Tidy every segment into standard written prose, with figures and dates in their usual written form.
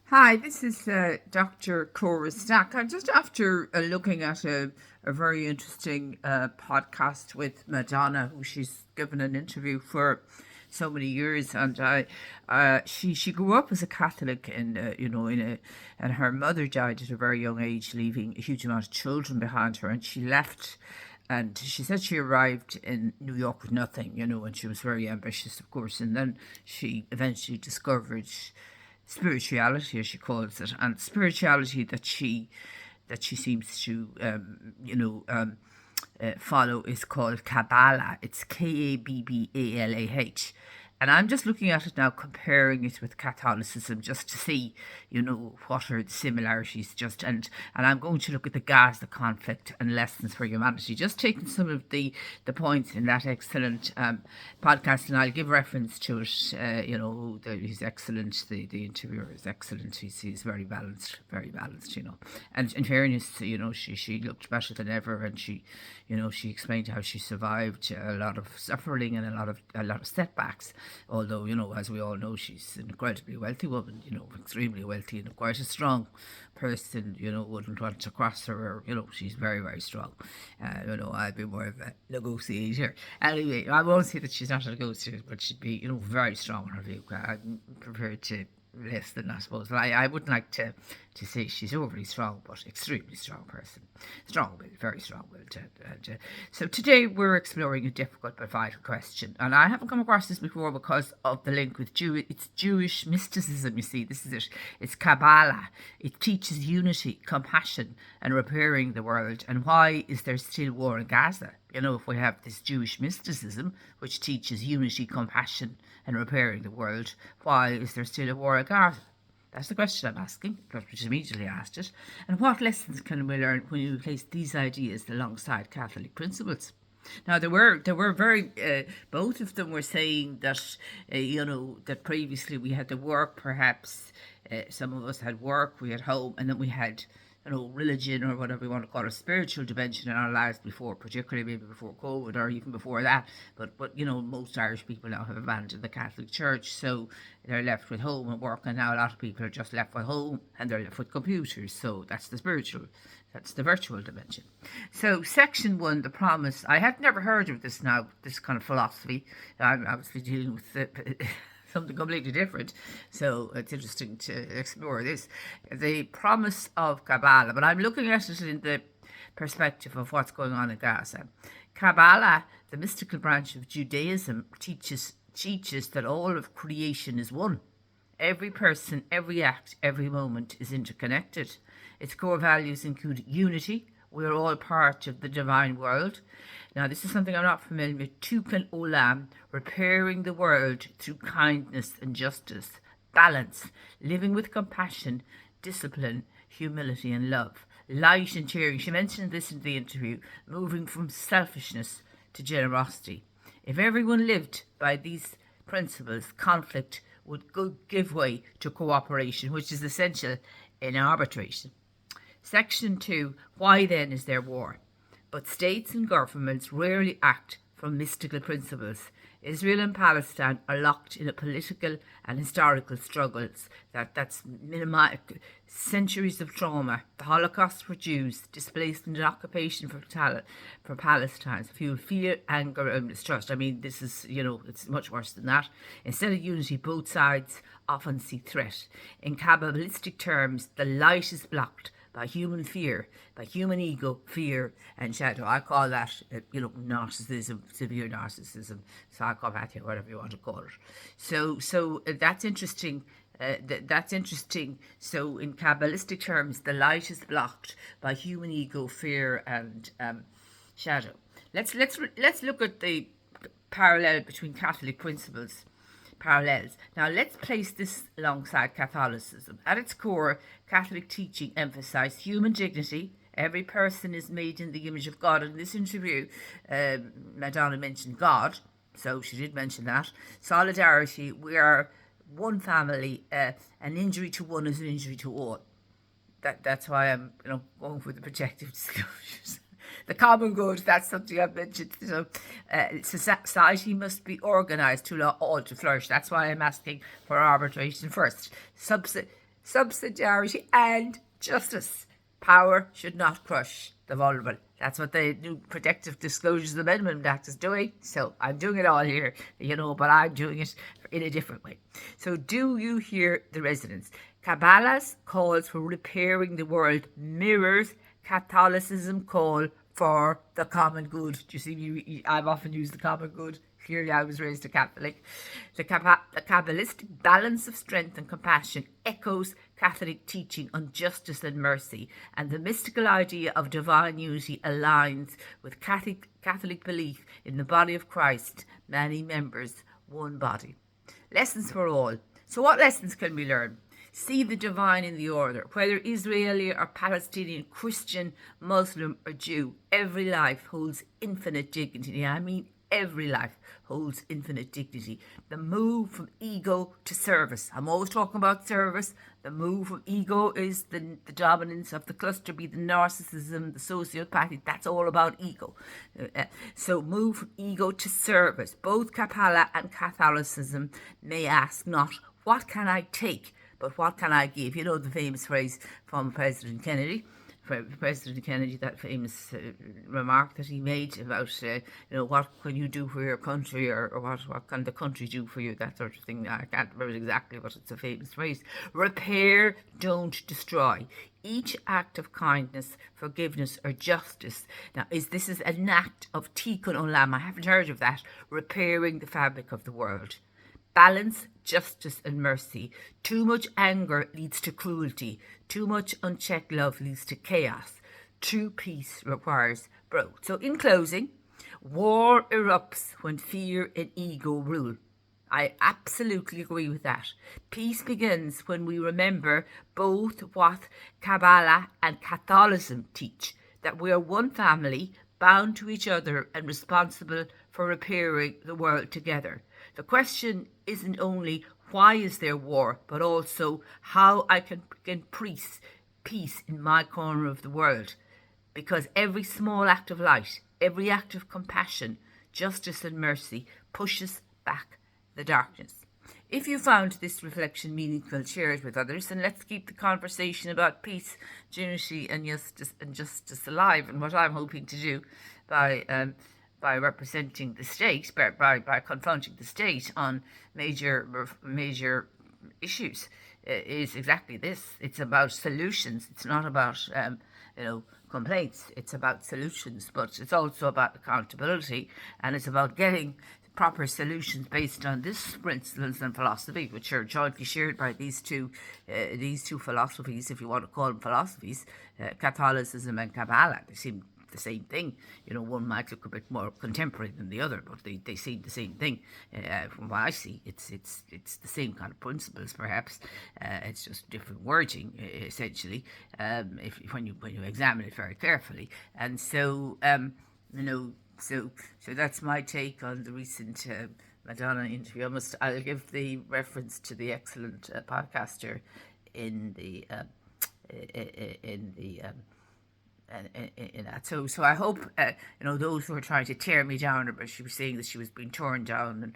Hi, this is Dr. Cora Stack. I'm just after looking at a very interesting podcast with Madonna, who she's given an interview for so many years, and she grew up as a Catholic, and her mother died at a very young age, leaving a huge amount of children behind her, and she left. And she said she arrived in New York with nothing, and she was very ambitious, of course. And then she eventually discovered spirituality, as she calls it, and spirituality that she seems to follow is called Kabbalah. It's Kabbalah. And I'm just looking at it now, comparing it with Catholicism, just to see, what are the similarities. And I'm going to look at the Gaza conflict and lessons for humanity. Just taking some of the points in that excellent podcast, and I'll give reference to it. He's excellent. The interviewer is excellent. He's very balanced. And in fairness, she looked better than ever, and she explained how she survived a lot of suffering and a lot of setbacks. Although, as we all know, she's an incredibly wealthy woman, extremely wealthy and quite a strong person, wouldn't want to cross her, or, she's very, very strong. I'd be more of a negotiator. Anyway, I won't say that she's not a negotiator, but she'd be, very strong in her view. I'm prepared to less than, I suppose. I wouldn't like to say she's overly strong, but extremely strong person. Strong-willed, very strong-willed. So today we're exploring a difficult but vital question. And I haven't come across this before because of the link with it's Jewish mysticism, you see. This is it. It's Kabbalah. It teaches unity, compassion, and repairing the world. And why is there still war in Gaza? If we have this Jewish mysticism, which teaches unity, compassion, and repairing the world, why is there still a war in Gaza? That's the question I'm asking, which immediately asked it. And what lessons can we learn when you place these ideas alongside Catholic principles? Now, there were very, both of them were saying that, that previously we had to work, perhaps. Some of us had work, we had home, and then we had religion, or whatever you want to call it, spiritual dimension in our lives before, particularly maybe before COVID or even before that. But most Irish people now have abandoned the Catholic Church, so they're left with home and work, and now a lot of people are just left with home and they're left with computers. So that's the virtual dimension. So section 1, the promise. I had never heard of this kind of philosophy. I'm obviously dealing with something completely different. So it's interesting to explore this. The promise of Kabbalah, but I'm looking at it in the perspective of what's going on in Gaza. Kabbalah, the mystical branch of Judaism, teaches that all of creation is one. Every person, every act, every moment is interconnected. Its core values include unity. We are all part of the divine world. Now, this is something I'm not familiar with. Tukan Olam, repairing the world through kindness and justice. Balance, living with compassion, discipline, humility and love. Light and cheering. She mentioned this in the interview. Moving from selfishness to generosity. If everyone lived by these principles, conflict would give way to cooperation, which is essential in arbitration. Section 2, why then is there war? But states and governments rarely act from mystical principles. Israel and Palestine are locked in a political and historical struggles that's minimized centuries of trauma. The Holocaust for Jews, displacement and occupation for Palestine, fuel fear, anger and mistrust. I mean, this is, it's much worse than that. Instead of unity, both sides often see threat. In Kabbalistic terms, the light is blocked by human fear, by human ego, fear, and shadow. I call that, narcissism, severe narcissism, psychopathia, whatever you want to call it. So that's interesting. That's interesting. So in Kabbalistic terms, the light is blocked by human ego, fear, and shadow. Let's look at the parallel between Catholic principles. Parallels. Now let's place this alongside Catholicism. At its core, Catholic teaching emphasized human dignity. Every person is made in the image of God. In this interview, Madonna mentioned God, so she did mention that. Solidarity, we are one family. An injury to one is an injury to all. That's why I'm going for the protective disclosures. The common good, that's something I've mentioned. So society must be organised to allow all to flourish. That's why I'm asking for arbitration first. subsidiarity and justice. Power should not crush the vulnerable. That's what the new Protective Disclosures Amendment Act is doing. So I'm doing it all here, but I'm doing it in a different way. So do you hear the resonance? Kabbalah's calls for repairing the world mirrors Catholicism call for the common good. Do you see me? I've often used the common good. Clearly, I was raised a Catholic. The Kabbalistic balance of strength and compassion echoes Catholic teaching on justice and mercy, and the mystical idea of divine unity aligns with Catholic belief in the body of Christ, many members, one body. Lessons for all. So what lessons can we learn? See the divine in the order. Whether Israeli or Palestinian, Christian, Muslim or Jew, every life holds infinite dignity. I mean, every life holds infinite dignity. The move from ego to service. I'm always talking about service. The move from ego is the dominance of the cluster, be the narcissism, the sociopathy. That's all about ego. So move from ego to service. Both Kabbalah and Catholicism may ask not, what can I take, but what can I give? You know the famous phrase from President Kennedy, that famous remark that he made about, what can you do for your country, or what can the country do for you, that sort of thing. I can't remember exactly, but it's a famous phrase. Repair, don't destroy. Each act of kindness, forgiveness or justice. Now, this is an act of tikkun olam. I haven't heard of that. Repairing the fabric of the world. Balance, justice and mercy. Too much anger leads to cruelty. Too much unchecked love leads to chaos. True peace requires both. So in closing, war erupts when fear and ego rule. I absolutely agree with that. Peace begins when we remember both what Kabbalah and Catholicism teach, that we are one family, bound to each other and responsible for repairing the world together. The question isn't only why is there war, but also how I can bring peace in my corner of the world. Because every small act of light, every act of compassion, justice and mercy pushes back the darkness. If you found this reflection meaningful, share it with others, and let's keep the conversation about peace, unity and justice alive. And what I'm hoping to do by representing the state, by confronting the state on major issues, is exactly this. It's about solutions. It's not about complaints. It's about solutions, but it's also about accountability, and it's about getting proper solutions based on this principles and philosophy, which are jointly shared by these two philosophies, if you want to call them philosophies, Catholicism and Kabbalah. They seem the same thing. One might look a bit more contemporary than the other, but they seem the same thing. From what I see, it's the same kind of principles, perhaps. It's just different wording, essentially, when you examine it very carefully. And so, so that's my take on the recent Madonna interview. I'll give the reference to the excellent podcaster in that. So I hope those who are trying to tear me down, but she was saying that she was being torn down, and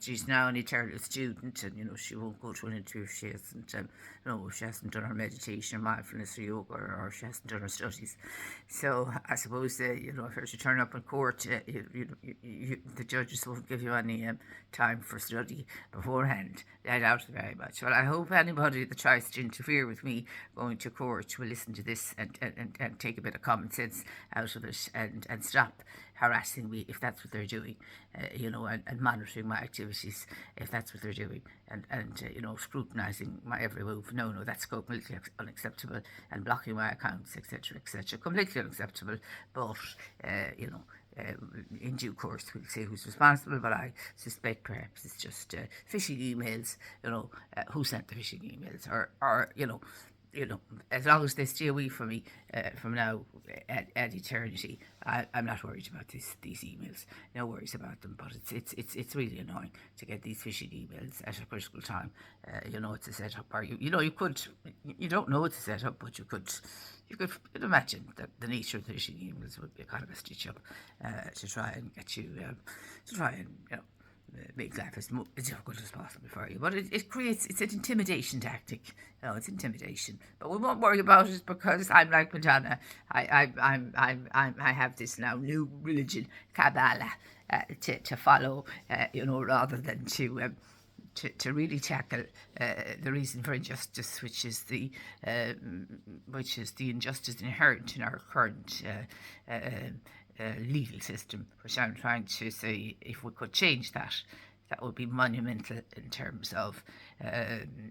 she's now an eternal student, and she won't go to an interview if she hasn't if she hasn't done her meditation or mindfulness or yoga, or she hasn't done her studies. So I suppose if her to turn up in court, the judges won't give you any time for study beforehand. I doubt it very much. Well, I hope anybody that tries to interfere with me going to court will listen to this and take a bit of common sense out of it, and stop harassing me if that's what they're doing, and monitoring my activities if that's what they're doing, and scrutinising my every move. No, that's completely unacceptable, and blocking my accounts, etc., completely unacceptable. But in due course we'll see who's responsible, but I suspect perhaps it's just phishing emails. Who sent the phishing emails, or as long as they stay away from me from now at eternity, I'm not worried about these emails. No worries about them. But it's really annoying to get these phishing emails at a critical time. It's a setup, or you don't know it's a setup, but you could imagine that the nature of the phishing emails would be a kind of a stitch up to try and get you make life as difficult as possible for you. But it's an intimidation tactic. It's intimidation. But we won't worry about it because I'm like Madonna. I have this now new religion, Kabbalah, to follow. Rather than to really tackle the reason for injustice, which is the injustice inherent in our current legal system, which I'm trying to say, if we could change that, that would be monumental in terms of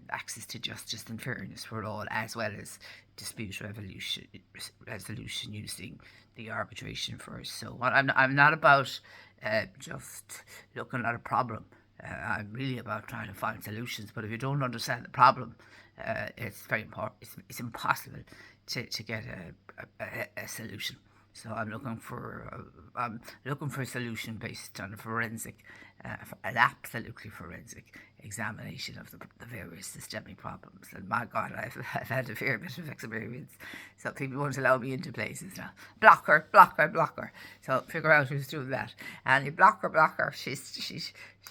access to justice and fairness for all, as well as dispute resolution using the arbitration first. So I'm not about just looking at a problem. I'm really about trying to find solutions. But if you don't understand the problem, it's very important. It's impossible to get a solution. So I'm looking for a solution based on a forensic, an absolutely forensic examination of the various systemic problems. And my God, I've had a fair bit of experience. So people won't allow me into places now. Blocker. So figure out who's doing that. And you blocker. She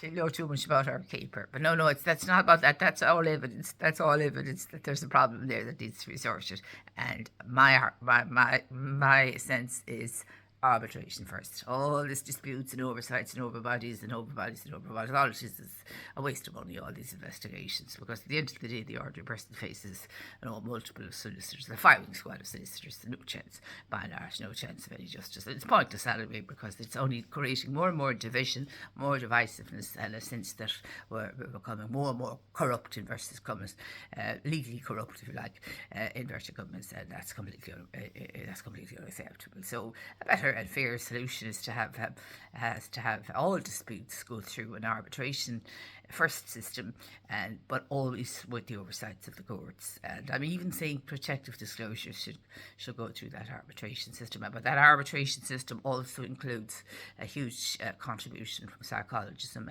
know too much about her keeper. But no, that's not about that. That's all evidence. That's all evidence that there's a problem there that needs to be sorted. And my sense is arbitration first. All these disputes and oversights and overbodies, all it is a waste of money, all these investigations, because at the end of the day, the ordinary person faces multiple solicitors, the firing squad of solicitors, no chance, by and large, no chance of any justice. And it's pointless anyway, because it's only creating more and more division, more divisiveness, and a sense that we're becoming more and more corrupt, inverted commas, legally corrupt, if you like, inverted commas, and that's completely unacceptable. So a better and fair solution is to have all disputes go through an arbitration first system, but always with the oversights of the courts. And I'm even saying protective disclosure should go through that arbitration system. But that arbitration system also includes a huge contribution from psychologists and